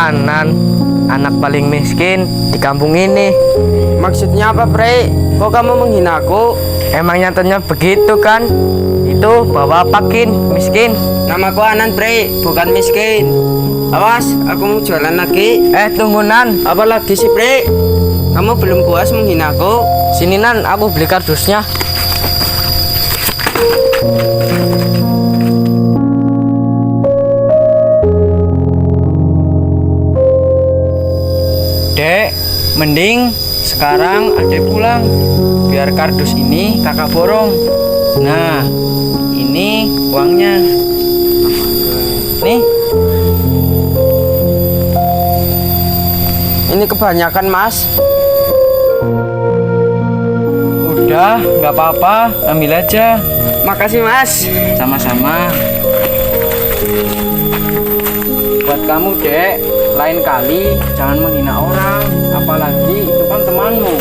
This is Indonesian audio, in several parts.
Anan, anak paling miskin di kampung ini. Maksudnya apa, Bre? Kok kamu menghina aku? Emang nyatanya begitu kan? Itu bawa pakin miskin. Namaku Anan, Bre, bukan miskin. Awas, aku mau jualan lagi. Tunggu Nan, Apa lagi sih, Bre? Kamu belum puas menghina aku? sini Nan, aku beli kardusnya. Dek, mending sekarang adek pulang. Biar kardus ini kakak borong. Nah, ini uangnya. Nih, Ini kebanyakan, Mas. udah nggak apa-apa, ambil aja. Makasih, Mas. Sama-sama. Buat kamu, Dek, lain kali jangan menghina orang, apalagi itu kan temanmu.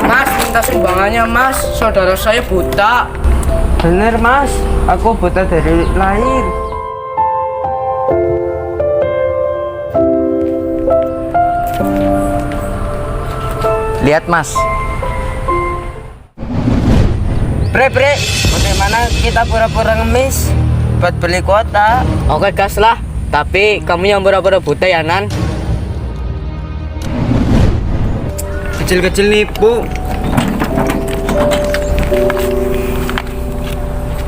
Mas, minta sumbangannya, Mas. Saudara saya buta. Bener, Mas. Aku buta dari lahir. Lihat, Mas. Bre, bagaimana kita pura-pura ngemis buat beli kuota? Oke, gas lah. Tapi kamu yang pura-pura buta ya, Nan. Kecil-kecil nipu.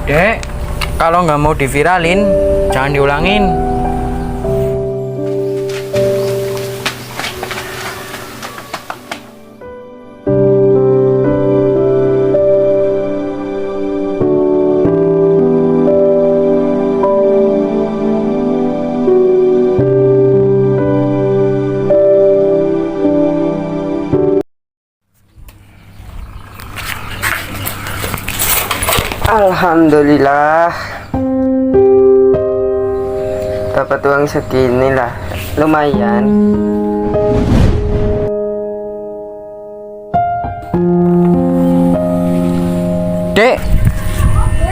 Dek, kalau nggak mau diviralin, jangan diulangin. Alhamdulillah, dapat uang segini lah, lumayan. Dek,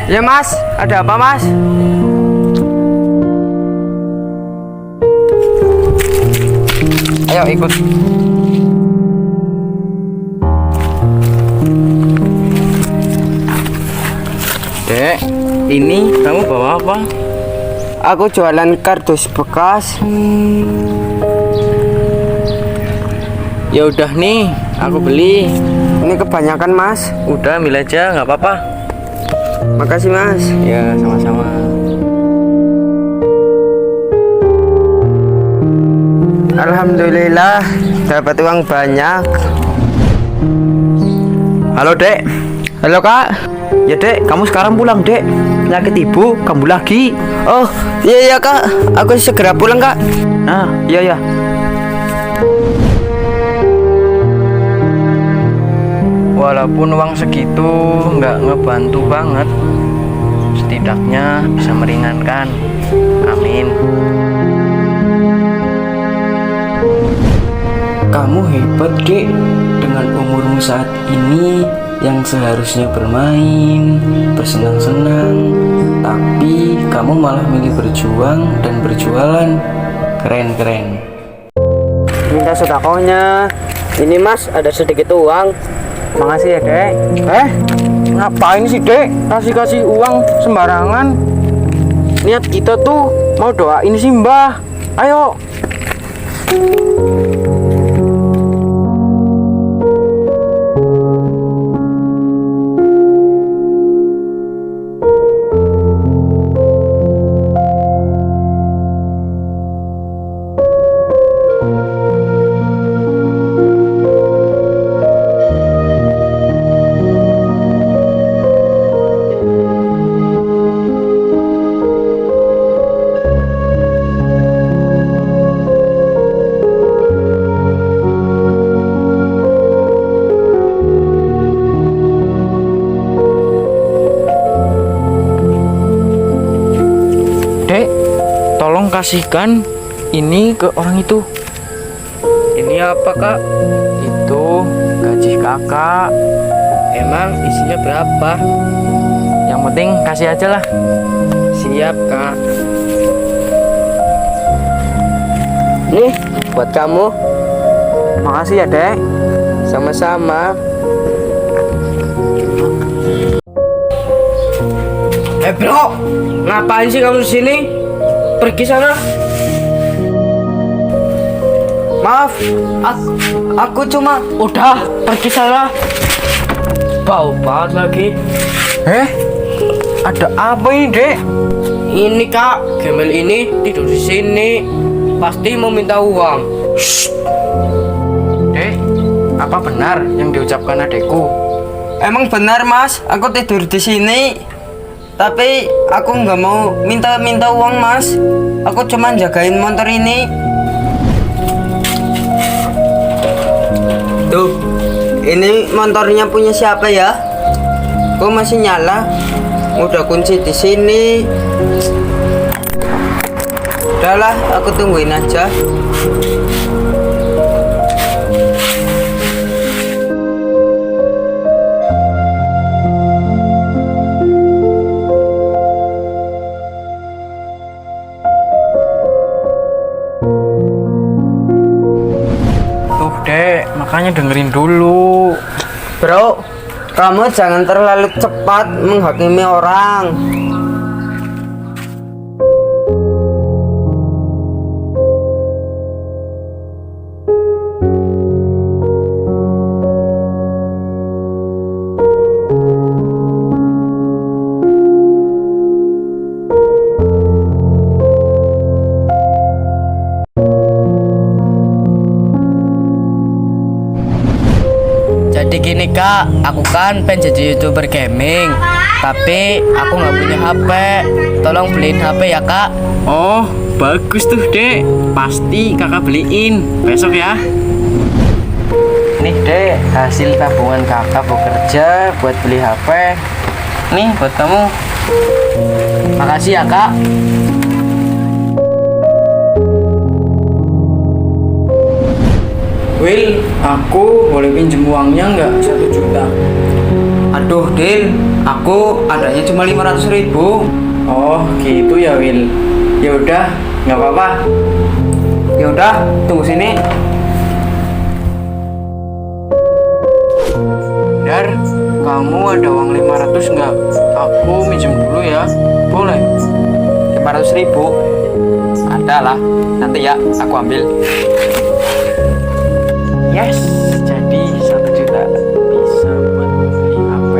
Ya, Mas, ada apa, Mas? ayo ikut. Dek, ini kamu bawa apa? Aku jualan kardus bekas. Ya udah nih, aku beli. Ini kebanyakan, Mas. Udah, ambil aja, nggak apa-apa. Makasih, Mas. Ya, sama-sama. Alhamdulillah, dapat uang banyak. Halo, Dek. Halo, Kak. Ya, Dek, kamu sekarang pulang, Dek. Penyakit ibu kambuh lagi. Oh, iya, Kak. Aku segera pulang, Kak. Nah, iya. Walaupun uang segitu nggak ngebantu banget, setidaknya bisa meringankan. Amin. Kamu hebat, Dek. Dengan umurmu saat ini yang seharusnya bermain, bersenang-senang, tapi kamu malah milih berjuang dan berjualan. Keren. Minta sedekahnya. Ini, Mas, ada sedikit uang. Makasih ya, Dek. Ngapain sih, Dek? Kasih uang sembarangan. Niat kita tuh mau doain si Mbah. Ayo. tolong kasihkan ini ke orang itu. Ini apa kak? Itu gaji kakak. Emang isinya berapa? Yang penting kasih aja lah. Siap kak. Nih buat kamu. Makasih ya dek. Sama-sama. Bro, ngapain sih kamu di sini? Pergi sana. Maaf, aku cuma udah pergi sana. Bau banget lagi. Ada apa ini dek? Ini kak, gembel ini tidur di sini. Pasti mau minta uang. Dek, apa benar yang diucapkan adekku? Emang benar mas, aku tidur di sini. Tapi aku nggak mau minta uang mas. Aku cuma jagain motor ini. Tuh, ini motornya punya siapa ya? Kok masih nyala? Udah kunci di sini. Udahlah, aku tungguin aja. Tuh dek, makanya dengerin dulu. Bro, kamu jangan terlalu cepat menghakimi orang. Jadi gini kak, aku kan pengen jadi YouTuber gaming, tapi aku nggak punya HP. Tolong beliin HP ya kak. Oh, bagus tuh dek. Pasti kakak beliin besok ya. Nih dek, hasil tabungan kakak bekerja buat beli HP. Nih buat kamu. Makasih ya kak. Will, aku boleh pinjem uangnya nggak 1 juta? Aduh Dil, aku adanya cuma 500.000. Oh gitu ya Will. Ya udah, nggak apa-apa. Ya udah, tunggu sini. Dar, kamu ada uang 500 nggak? Aku minjem dulu ya. Boleh? 500.000. Ada lah, nanti ya aku ambil. Yes, jadi 1 juta bisa buat beli HP.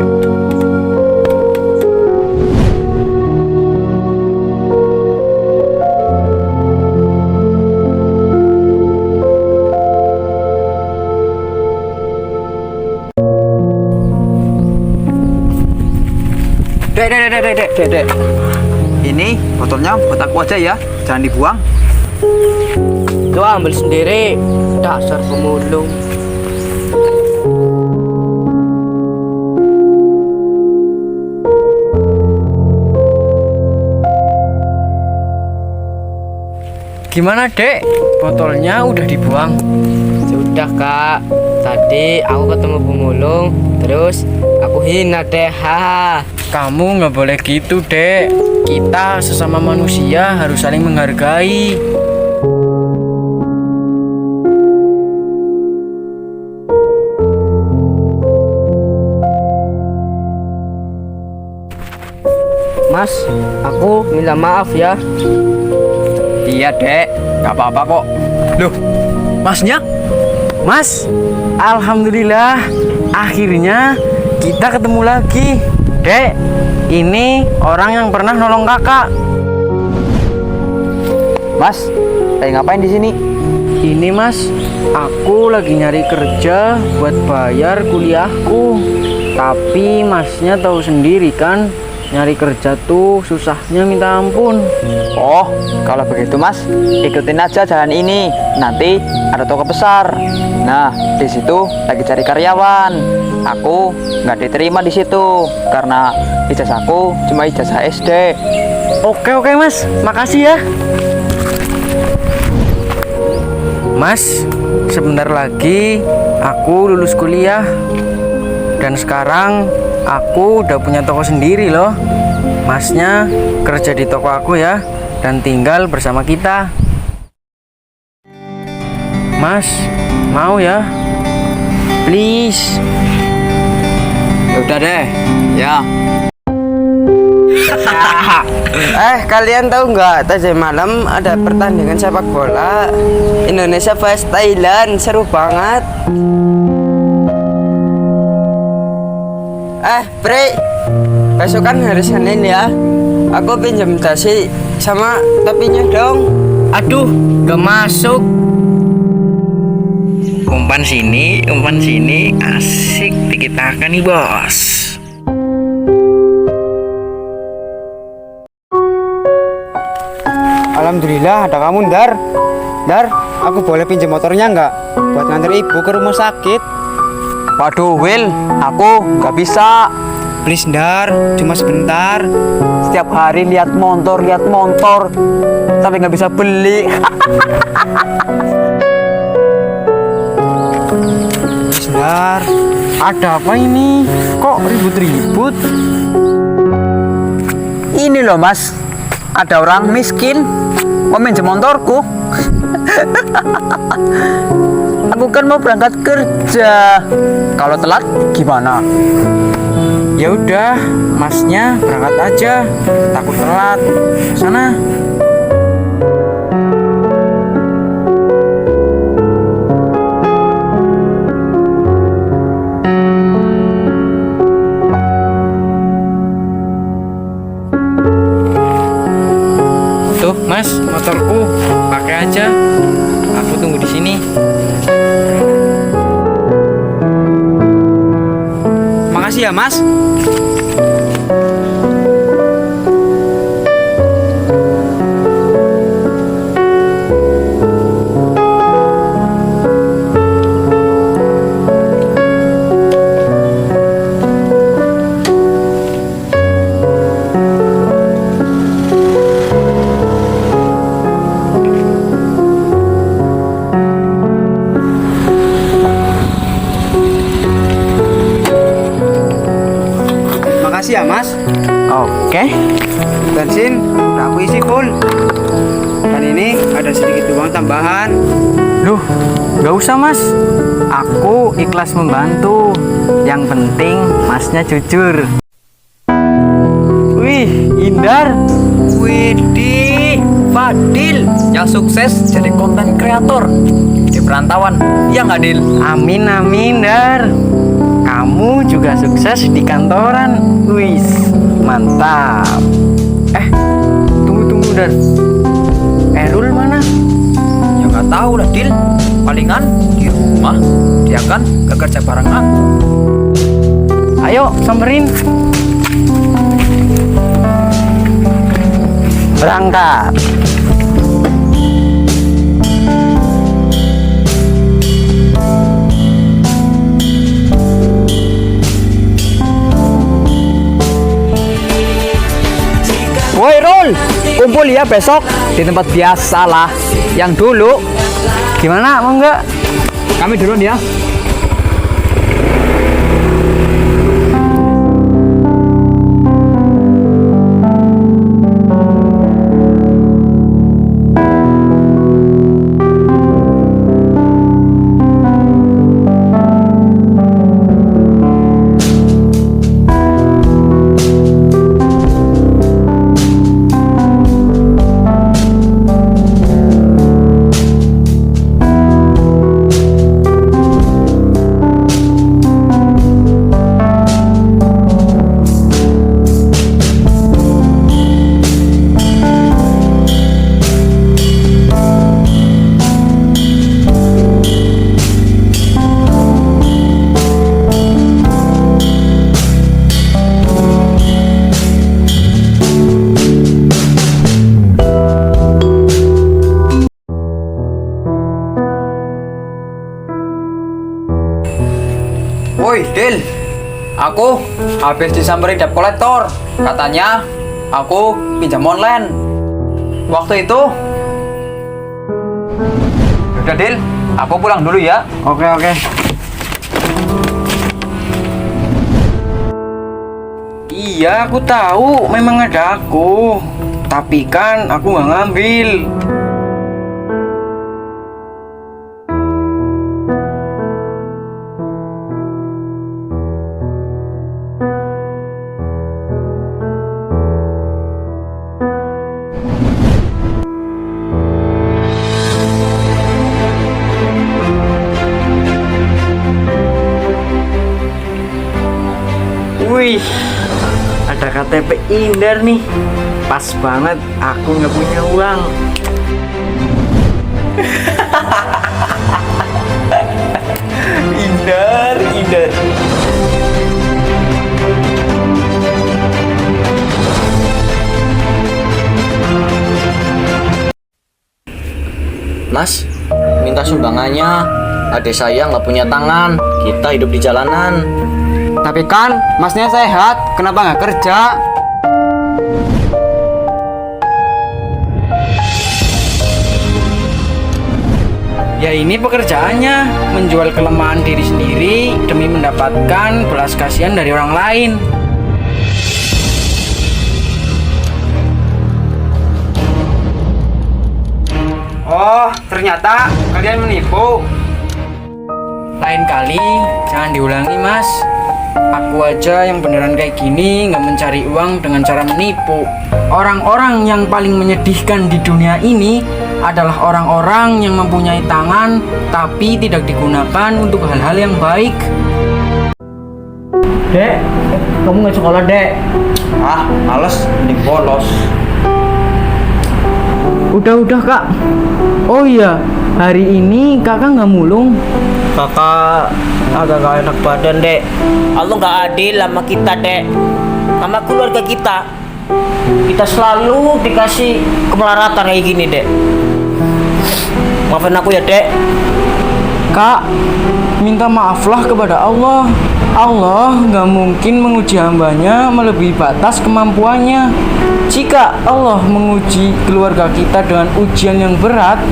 Dek. Ini botolnya buat aku aja ya, jangan dibuang. Lu ambil sendiri, dasar pemulung. Gimana dek? Botolnya udah dibuang? Sudah kak, tadi aku ketemu pemulung, terus aku hina deh. Haha. Kamu nggak boleh gitu dek. Kita sesama manusia harus saling menghargai. Mas, aku minta maaf ya. Iya dek, nggak apa-apa kok. Loh, masnya? Mas, alhamdulillah akhirnya kita ketemu lagi. Dek, ini orang yang pernah nolong kakak. Mas, ngapain di sini? Ini mas, aku lagi nyari kerja buat bayar kuliahku. Tapi masnya tahu sendiri kan, nyari kerja tuh susahnya minta ampun. Oh, kalau begitu mas, ikutin aja jalan ini. Nanti ada toko besar. Nah, di situ lagi cari karyawan. Aku nggak diterima di situ karena ijazahku cuma ijazah SD. Oke mas, makasih ya. Mas, sebentar lagi aku lulus kuliah. Dan sekarang aku udah punya toko sendiri loh. Masnya kerja di toko aku ya, dan tinggal bersama kita. Mas, mau ya? Please. Udah deh, ya. Kalian tahu nggak? Tadi malam ada pertandingan sepak bola Indonesia vs Thailand, seru banget. Bre, besok kan hari Senin ya. Aku pinjam dasi sama topinya dong. Aduh, gak masuk. Umpan sini, asik dikitakan nih bos. Alhamdulillah ada kamu, Dar. Dar, aku boleh pinjam motornya nggak? Buat nganter ibu ke rumah sakit. Waduh, Will, aku nggak bisa. Please, Dar, cuma sebentar. Setiap hari lihat motor, tapi nggak bisa beli. Please, Dar. Ada apa ini? Kok ribut-ribut? Ini loh, Mas, ada orang miskin mau minjem motorku. Aku kan mau berangkat kerja. Kalau telat gimana? Ya udah, masnya berangkat aja. Takut telat. Sana. Tuh, Mas, motorku. Pakai aja. Aku tunggu di sini. Makasih ya, Mas. Makasih ya, Mas. Oke. Bensin udah aku isi full. Dan ini ada sedikit uang tambahan. Duh, gak usah mas. Aku ikhlas membantu. Yang penting masnya jujur. Wih, Indar. Widih, Fadil yang sukses jadi konten kreator di perantauan. Ya nggak, Dil? Amin, amin, Dar. Kamu juga sukses di kantoran. Wis, mantap. Tunggu, Dar. Erul mana? Ya nggak tahu lah, Dil. Palingan di rumah. Dia kan gak kerja bareng aku. Ayo, samperin. Berangkat. Woi, Rul, kumpul ya besok di tempat biasa lah. Yang dulu. Gimana, mau nggak? Kami duluan ya. Woi, Dil, aku habis disamperin debt collector. Katanya aku pinjam online. Waktu itu Udah Dil, aku pulang dulu ya. Oke, oke. Iya, aku tahu memang ada aku. Tapi kan aku nggak ngambil. Wih, ada KTP Indar nih. Pas banget, aku nggak punya uang. Indar, Indar. Mas, minta sumbangannya. Adik saya nggak punya tangan. Kita hidup di jalanan. Tapi kan masnya sehat, kenapa nggak kerja? Ya ini pekerjaannya, menjual kelemahan diri sendiri demi mendapatkan belas kasihan dari orang lain. Oh, ternyata kalian menipu. Lain kali jangan diulangi, Mas. Aku aja yang beneran kayak gini nggak mencari uang dengan cara menipu. Orang-orang yang paling menyedihkan di dunia ini adalah orang-orang yang mempunyai tangan tapi tidak digunakan untuk hal-hal yang baik. Dek, kamu nggak sekolah, Dek? Ah, males, mending bolos. Udah, Kak. Oh iya, hari ini Kakak nggak mulung. Kakak agak gak enak badan, Dek. Allah gak adil sama kita, Dek. Sama keluarga kita. Kita selalu dikasih kemelaratan kayak gini, Dek. Maafin aku ya, Dek. Kak, minta maaflah kepada Allah. Allah nggak mungkin menguji hambanya melebihi batas kemampuannya. Jika Allah menguji keluarga kita dengan ujian yang berat,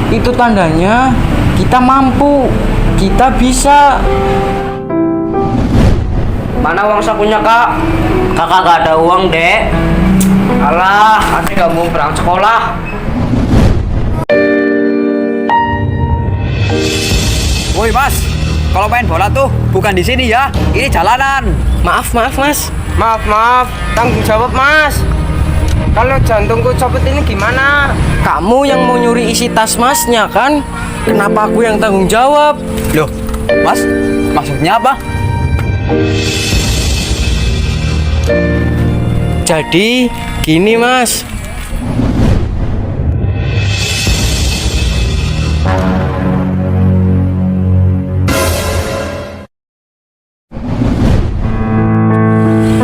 itu tandanya kita mampu, kita bisa. Mana uang sakunya, Kak? Kakak gak ada uang, Dek. Alah, adik gak mau berangkat sekolah. Woi Mas, kalau main bola tuh bukan di sini ya, ini jalanan. Maaf, Mas. Maaf, tanggung jawab Mas. Kalau jantungku copot ini gimana? Kamu yang mau nyuri isi tas Masnya kan? Kenapa aku yang tanggung jawab? Loh, Mas, maksudnya apa? Jadi, gini Mas.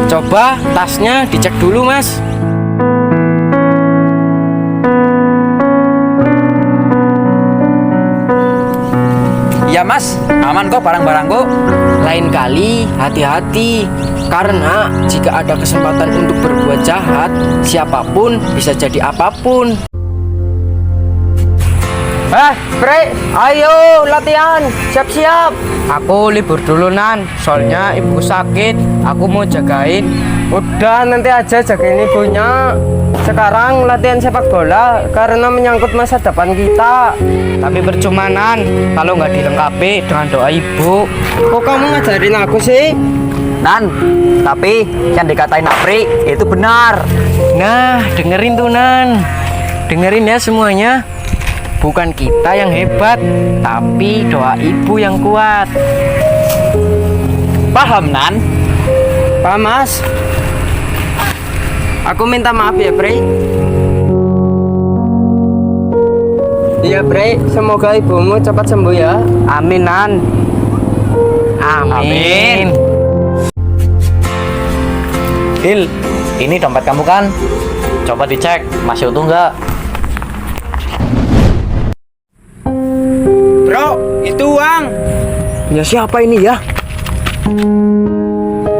Coba tasnya dicek dulu, Mas. Iya Mas, aman kok barang-barangku. Lain kali hati-hati, karena jika ada kesempatan untuk berbuat jahat, siapapun bisa jadi apapun. Bre, ayo latihan, siap-siap. Aku libur dulu Nan, soalnya ibuku sakit, aku mau jagain. Udah, nanti aja jagain ibunya. Sekarang latihan sepak bola karena menyangkut masa depan kita. Tapi percuma Nan, kalau nggak dilengkapi dengan doa ibu. Kok kamu ngajarin aku sih? Nan, tapi yang dikatain Apri itu benar. Nah, dengerin tuh Nan, dengerin ya semuanya. Bukan kita yang hebat, tapi doa ibu yang kuat. Paham Nan? Pak Mas, aku minta maaf ya Bre. Iya Bre, semoga ibumu cepat sembuh ya. Amin Nan. Amin. Dil, ini dompet kamu kan? Coba dicek, masih utuh nggak? Bro, itu uang. Ya siapa ini ya?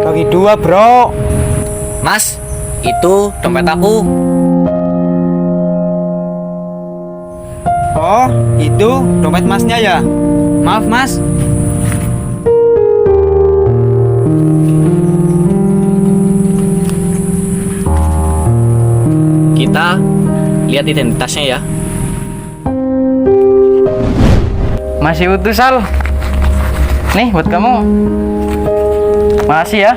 Bagi dua, bro. Mas, itu dompet aku. Oh, Itu dompet masnya ya? Maaf mas. Kita lihat identitasnya ya. Masih utuh, Sal. Nih buat kamu. Makasih ya.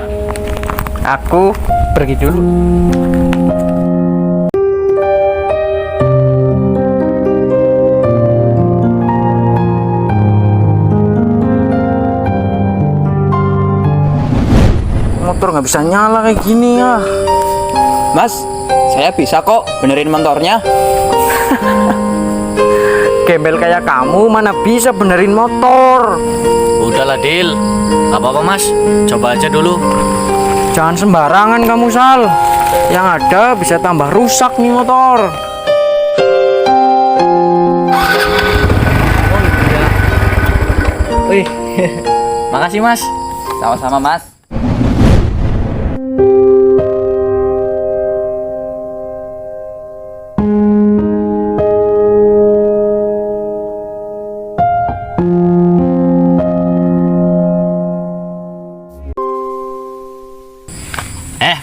Aku pergi dulu. Motor nggak bisa nyala kayak gini ya. Mas, saya bisa kok benerin motornya. Gembel kayak kamu mana bisa benerin motor. Udahlah Dil, gak apa-apa Mas, coba aja dulu. Jangan sembarangan kamu, Sal. Yang ada bisa tambah rusak nih motor. Wih, makasih Mas. Sama-sama Mas.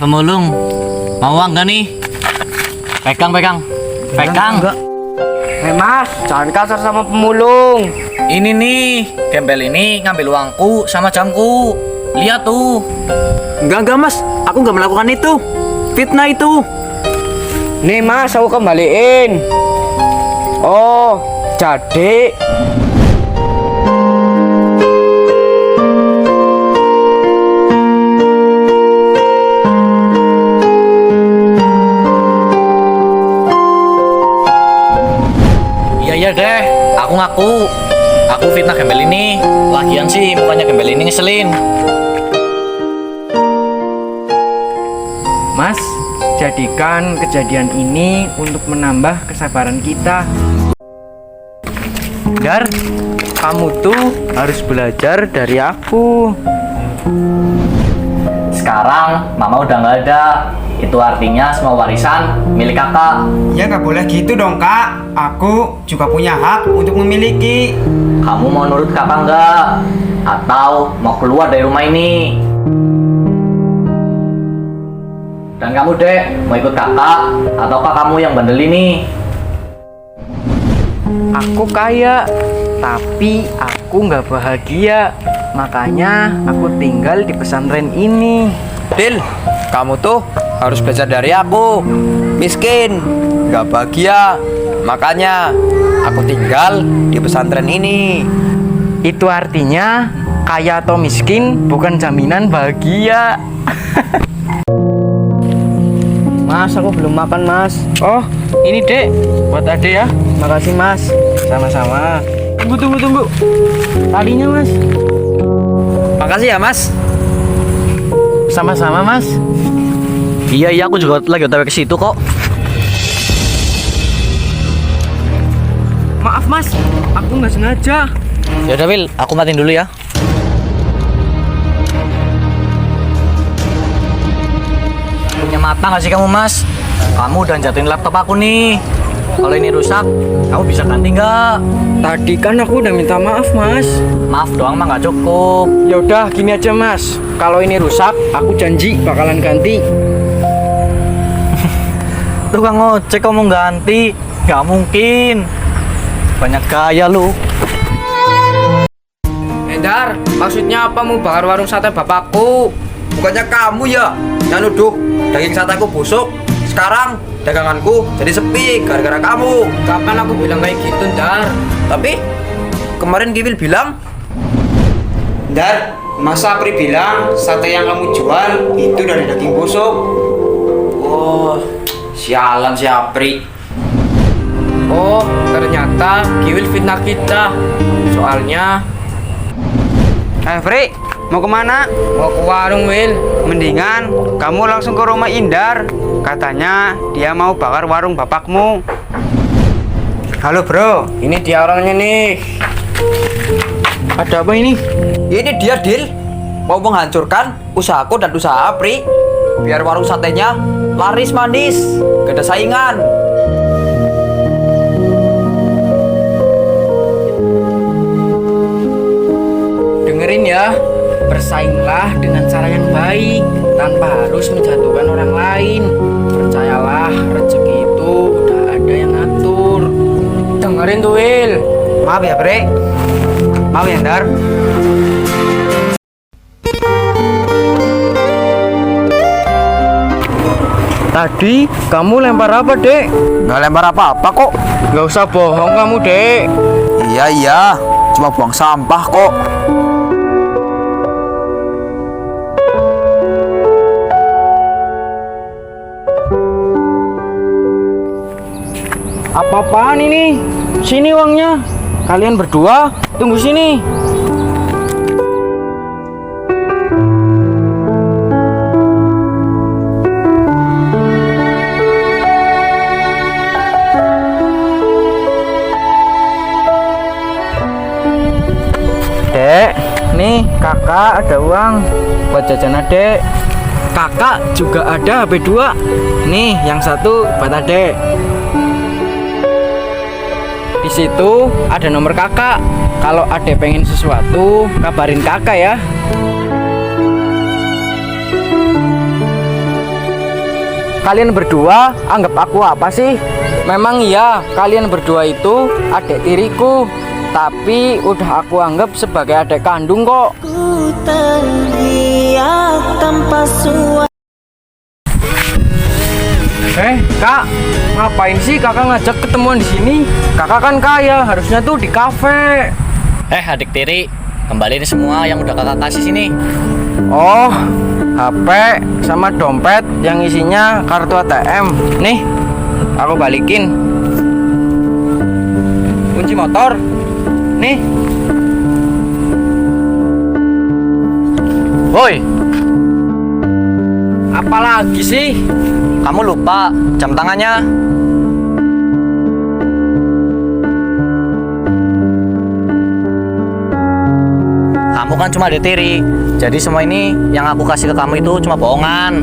Pemulung, mau uang gak nih? Pegang. Mas, jangan kasar sama pemulung. Ini nih, gembel ini ngambil uangku sama jamku. Lihat tuh. Enggak Mas, aku nggak melakukan itu. Fitnah itu. Nih Mas, aku kembaliin. Oh, jadi Iya deh, aku ngaku. Aku fitnah gembel ini. Lagian sih mukanya gembel ini ngeselin. Mas, jadikan kejadian ini untuk menambah kesabaran kita. Dar, kamu tuh harus belajar dari aku. Sekarang mama udah nggak ada. Itu artinya semua warisan milik kakak. Ya nggak boleh gitu dong kak. Aku juga punya hak untuk memiliki. Kamu mau nurut kakak nggak? Atau mau keluar dari rumah ini? Dan kamu dek, mau ikut kakak? Ataukah kamu yang bandel ini? Aku kaya, tapi aku nggak bahagia. Makanya aku tinggal di pesantren ini. Dil, kamu tuh harus belajar dari aku. Miskin, gak bahagia. Makanya aku tinggal di pesantren ini. Itu artinya kaya atau miskin bukan jaminan bahagia. Mas, aku belum makan Mas. Oh, ini Dek, buat Ade ya. Makasih Mas. Sama-sama. Tunggu. Talinya Mas. Makasih ya mas. Sama-sama Mas. Iya, aku juga lagi otw ke situ kok. Maaf Mas, aku nggak sengaja. Ya udah Wil, aku matiin dulu ya. Punya mata nggak sih kamu Mas? Kamu udah jatuhin laptop aku nih. Kalau ini rusak, kamu bisa ganti nggak? Tadi kan aku udah minta maaf Mas. Maaf doang mah nggak cukup. Ya udah gini aja Mas. Kalau ini rusak, aku janji bakalan ganti. Tukang ngojek kamu ganti, nggak mungkin. Banyak gaya lu. Dar, maksudnya apa mau bakar warung sate bapakku? Bukannya kamu ya yang nuduh daging sateku busuk. Sekarang daganganku jadi sepi gara-gara kamu. Kapan aku bilang kayak gitu, Dar? Tapi kemarin Kiwil bilang, Dar, masa Apri bilang sate yang kamu jual itu dari daging busuk? oh sialan si Apri. Oh, ternyata Kiwil fitnah kita. Soalnya Fri, mau kemana? mau ke warung, Wil. Mendingan kamu langsung ke rumah Indar. Katanya dia mau bakar warung bapakmu. Halo bro, Ini dia orangnya nih. Ada apa ini? Ini dia Dil, mau menghancurkan usahaku dan usaha Apri biar warung satenya laris manis, gak ada saingan. bersainglah dengan cara yang baik tanpa harus menjatuhkan orang lain. Percayalah, rezeki itu udah ada yang ngatur. Dengerin tuh, Wil. Maaf ya, Bre. Maaf ya, Dar. Tadi kamu lempar apa, Dek? Nggak lempar apa-apa kok. Gak usah bohong kamu, Dek. Iya, cuma buang sampah kok. Apa-apaan ini? Sini uangnya. Kalian berdua tunggu sini. Dek, nih kakak ada uang buat jajan adek. Kakak juga ada HP 2. Nih, yang satu buat adek. Di situ ada nomor kakak. Kalau adek pengen sesuatu, kabarin kakak ya. Kalian berdua anggap aku apa sih? Memang iya, kalian berdua itu adik tiriku. Tapi udah aku anggap sebagai adik kandung kok. Ku teriak tanpa suara. Kak, ngapain sih kakak ngajak ketemuan di sini? Kakak kan kaya, harusnya tuh di kafe. Adik tiri, kembaliin semua yang udah kakak kasih sini. Oh, HP sama dompet yang isinya kartu ATM. Nih, aku balikin. Kunci motor. Nih. Woi, Apalagi sih? kamu lupa jam tangannya. Kamu kan cuma adik tiri, jadi semua ini yang aku kasih ke kamu itu cuma bohongan.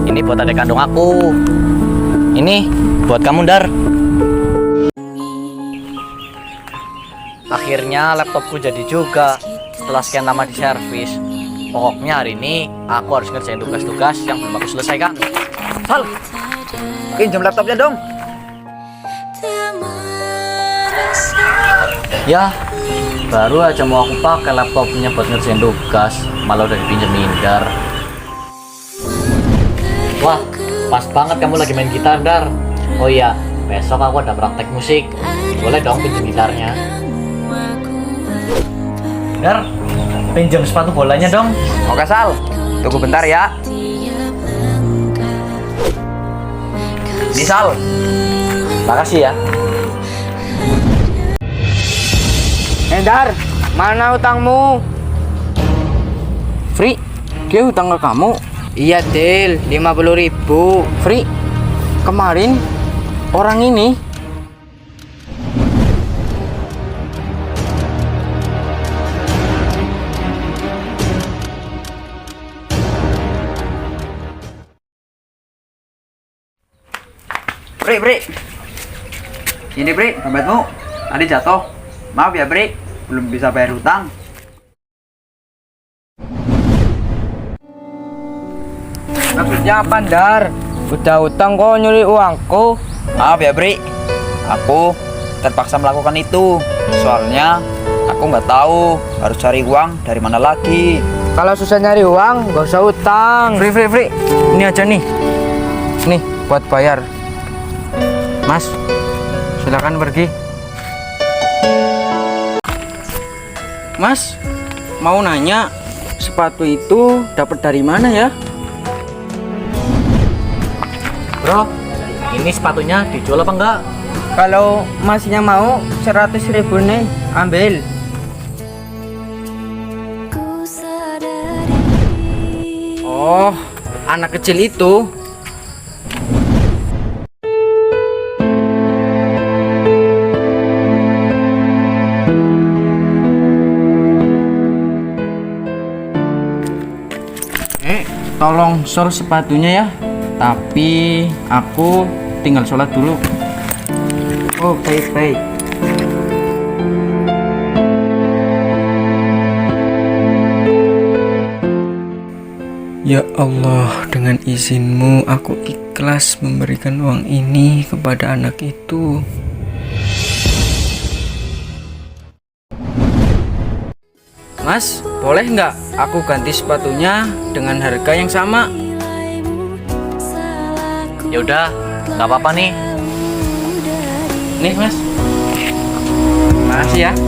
Ini buat adik kandung aku. Ini buat kamu, Dar. Akhirnya laptopku jadi juga setelah sekian lama di servis. Pokoknya hari ini aku harus ngerjain tugas-tugas yang belum aku selesaikan. Sal, pinjam laptopnya dong. Ya, baru aja mau aku pakai laptopnya buat ngerjain tugas, malah udah dipinjemin Dar. Wah, pas banget kamu lagi main gitar, Dar. Oh iya, besok aku ada praktek musik. Boleh dong pinjem gitarnya. Dar, pinjam sepatu bolanya dong. Oke, Sal. Tunggu bentar ya. Ini, Sal. Makasih ya. Dar, mana utangmu? Free, dia hutang ke kamu? Iya, Del, 50.000. Free, kemarin orang ini Bre. Ini, Bre, dompetmu. Tadi jatuh. Maaf ya, Bre. Belum bisa bayar hutang. maksudnya apa, Dar? Udah utang kok nyuri uangku. Maaf ya, Bre. Aku terpaksa melakukan itu. Soalnya aku nggak tahu harus cari uang dari mana lagi. Kalau susah nyari uang, gak usah utang. Free. Ini aja nih. Nih, buat bayar. Mas, silakan pergi. Mas, mau nanya, sepatu itu dapat dari mana ya? Bro, ini sepatunya dijual apa enggak? Kalau masnya mau 100.000 nih, ambil. Oh, anak kecil itu. Tolong sol sepatunya ya. Tapi aku tinggal sholat dulu. Oh, baik. Ya Allah, dengan izinmu aku ikhlas memberikan uang ini kepada anak itu. Mas, boleh nggak aku ganti sepatunya dengan harga yang sama? Ya udah, nggak apa-apa nih. Nih mas. Makasih ya.